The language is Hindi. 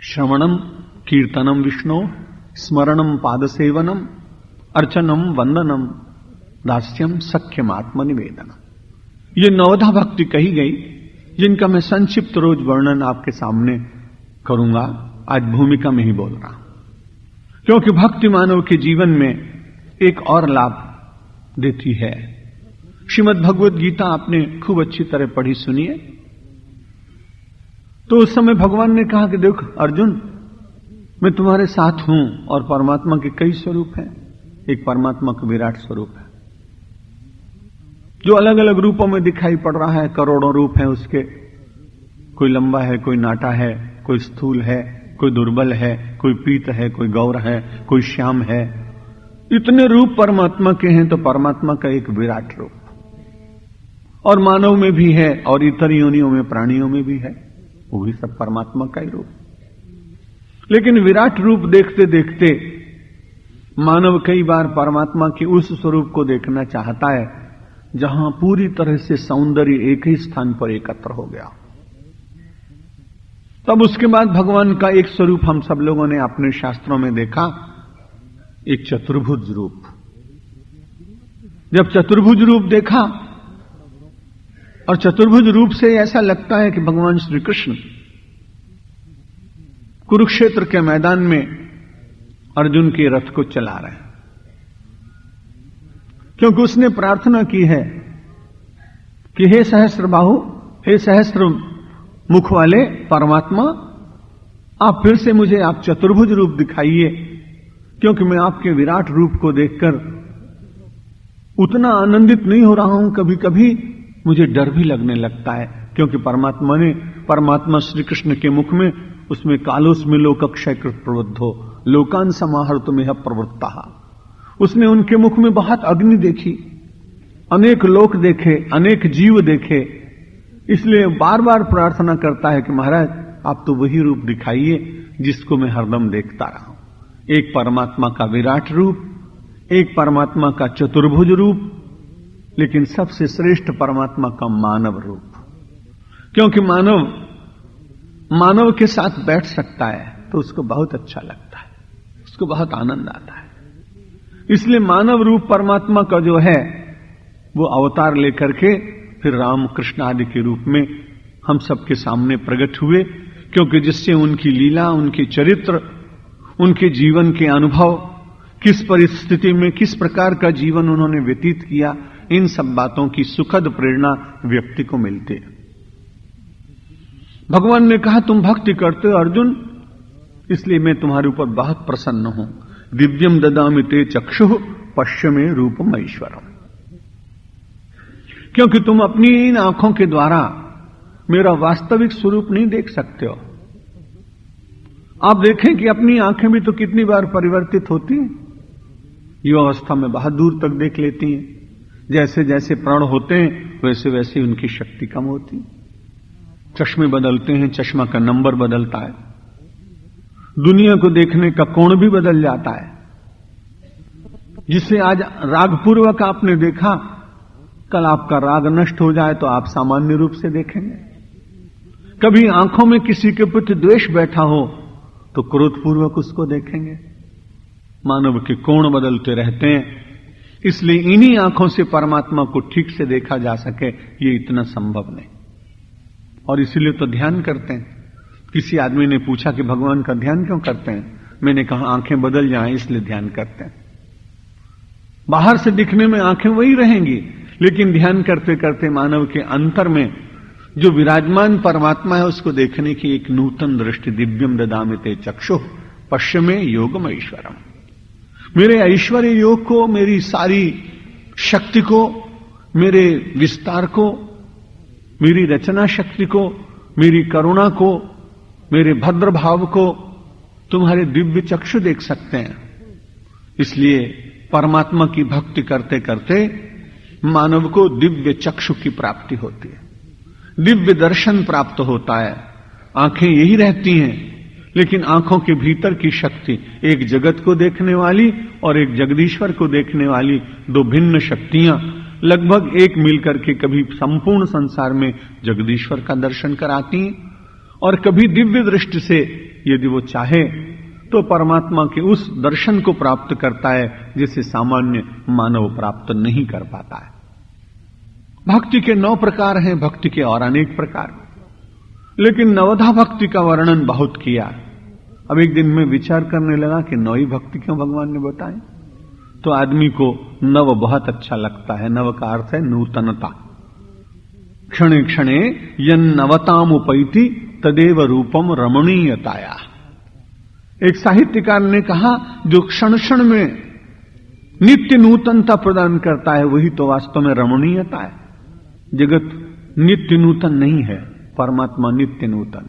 श्रवणम कीर्तनम विष्णु, स्मरणम पादसेवनम, अर्चनम वंदनम, दास्यम सख्यम आत्मनिवेदनम। ये नवधा भक्ति कही गई, जिनका मैं संक्षिप्त रोज वर्णन आपके सामने करूंगा। आज भूमिका में ही बोल रहा हूं, क्योंकि भक्ति मानव के जीवन में एक और लाभ देती है। श्रीमद् भगवद गीता आपने खूब अच्छी तरह पढ़ी सुनिए। तो उस समय भगवान ने कहा कि देखो अर्जुन, मैं तुम्हारे साथ हूं और परमात्मा के कई स्वरूप हैं। एक परमात्मा का विराट स्वरूप है जो अलग अलग रूपों में दिखाई पड़ रहा है। करोड़ों रूप हैं उसके, कोई लंबा है, कोई नाटा है, कोई स्थूल है, कोई दुर्बल है, कोई पीत है, कोई गौर है, कोई श्याम है। इतने रूप परमात्मा के हैं, तो परमात्मा का एक विराट रूप और मानव में भी है और इतर योनियों में, प्राणियों में भी है, वो भी सब परमात्मा का ही रूप। लेकिन विराट रूप देखते देखते मानव कई बार परमात्मा के उस स्वरूप को देखना चाहता है जहां पूरी तरह से सौंदर्य एक ही स्थान पर एकत्र हो गया। तब उसके बाद भगवान का एक स्वरूप हम सब लोगों ने अपने शास्त्रों में देखा, एक चतुर्भुज रूप। जब चतुर्भुज रूप देखा, और चतुर्भुज रूप से ऐसा लगता है कि भगवान श्री कृष्ण कुरुक्षेत्र के मैदान में अर्जुन के रथ को चला रहे हैं, क्योंकि उसने प्रार्थना की है कि हे सहस्त्र बाहु, हे सहस्त्र मुख वाले परमात्मा, आप फिर से मुझे आप चतुर्भुज रूप दिखाइए, क्योंकि मैं आपके विराट रूप को देखकर उतना आनंदित नहीं हो रहा हूं। कभी कभी मुझे डर भी लगने लगता है, क्योंकि परमात्मा श्री कृष्ण के मुख में, उसमें कालोस्मि लोकक्षय कृत प्रवृद्धो लोकान समाहर्तुमेह प्रवृत्ता। उसने उनके मुख में बहुत अग्नि देखी, अनेक लोक देखे, अनेक जीव देखे। इसलिए बार बार प्रार्थना करता है कि महाराज आप तो वही रूप दिखाइए जिसको मैं हरदम देखता रहा हूं। एक परमात्मा का विराट रूप, एक परमात्मा का चतुर्भुज रूप, लेकिन सबसे श्रेष्ठ परमात्मा का मानव रूप। क्योंकि मानव के साथ बैठ सकता है तो उसको बहुत अच्छा लगता है, उसको बहुत आनंद आता है। इसलिए मानव रूप परमात्मा का जो है वो अवतार लेकर के फिर राम कृष्ण आदि के रूप में हम सबके सामने प्रकट हुए, क्योंकि जिससे उनकी लीला, उनके चरित्र, उनके जीवन के अनुभव, किस परिस्थिति में किस प्रकार का जीवन उन्होंने व्यतीत किया, इन सब बातों की सुखद प्रेरणा व्यक्ति को मिलती है। भगवान ने कहा तुम भक्ति करते हो अर्जुन, इसलिए मैं तुम्हारे ऊपर बहुत प्रसन्न हूं। दिव्यम ददामि ते चक्षुः पश्य में रूपम ऐश्वरम। क्योंकि तुम अपनी इन आंखों के द्वारा मेरा वास्तविक स्वरूप नहीं देख सकते हो। आप देखें कि अपनी आंखें भी तो कितनी बार परिवर्तित होती हैं। युवावस्था में बहुत दूर तक देख लेती हैं, जैसे जैसे प्राण होते हैं वैसे वैसे उनकी शक्ति कम होती है। चश्मे बदलते हैं, चश्मा का नंबर बदलता है, दुनिया को देखने का कोण भी बदल जाता है। जिसे आज रागपूर्वक आपने देखा, कल आपका राग नष्ट हो जाए तो आप सामान्य रूप से देखेंगे। कभी आंखों में किसी के प्रति द्वेष बैठा हो तो क्रोधपूर्वक उसको देखेंगे। मानव के कोण बदलते रहते हैं, इसलिए इन्हीं आंखों से परमात्मा को ठीक से देखा जा सके ये इतना संभव नहीं। और इसीलिए तो ध्यान करते हैं। किसी आदमी ने पूछा कि भगवान का ध्यान क्यों करते हैं? मैंने कहा आंखें बदल जाएं इसलिए ध्यान करते हैं। बाहर से दिखने में आंखें वही रहेंगी, लेकिन ध्यान करते करते मानव के अंतर में जो विराजमान परमात्मा है उसको देखने की एक नूतन दृष्टि। दिव्यम ददामि ते चक्षुः पश्य में योगम ऐश्वरम। मेरे ऐश्वर्य योग को, मेरी सारी शक्ति को, मेरे विस्तार को, मेरी रचना शक्ति को, मेरी करुणा को, मेरे भद्र भाव को तुम्हारे दिव्य चक्षु देख सकते हैं। इसलिए परमात्मा की भक्ति करते करते मानव को दिव्य चक्षु की प्राप्ति होती है, दिव्य दर्शन प्राप्त होता है। आंखें यही रहती हैं, लेकिन आंखों के भीतर की शक्ति, एक जगत को देखने वाली और एक जगदीश्वर को देखने वाली दो भिन्न शक्तियां लगभग एक मिलकर के कभी संपूर्ण संसार में जगदीश्वर का दर्शन कराती हैं और कभी दिव्य दृष्टि से यदि वो चाहे तो परमात्मा के उस दर्शन को प्राप्त करता है जिसे सामान्य मानव प्राप्त नहीं कर पाता है। भक्ति के 9 प्रकार हैं, भक्ति के और अनेक प्रकार, लेकिन नवधा भक्ति का वर्णन बहुत किया। अब एक दिन में विचार करने लगा कि 9 ही भक्ति क्यों भगवान ने बताई। तो आदमी को नव बहुत अच्छा लगता है। नव का अर्थ है नूतनता। क्षणे क्षणे यन नवताम उपैति तदेव रूपम रमणीयताया। एक साहित्यकार ने कहा, जो क्षण क्षण में नित्य नूतनता प्रदान करता है वही तो वास्तव में रमणीयता है। जगत नित्य नूतन नहीं है, परमात्मा नित्य नूतन।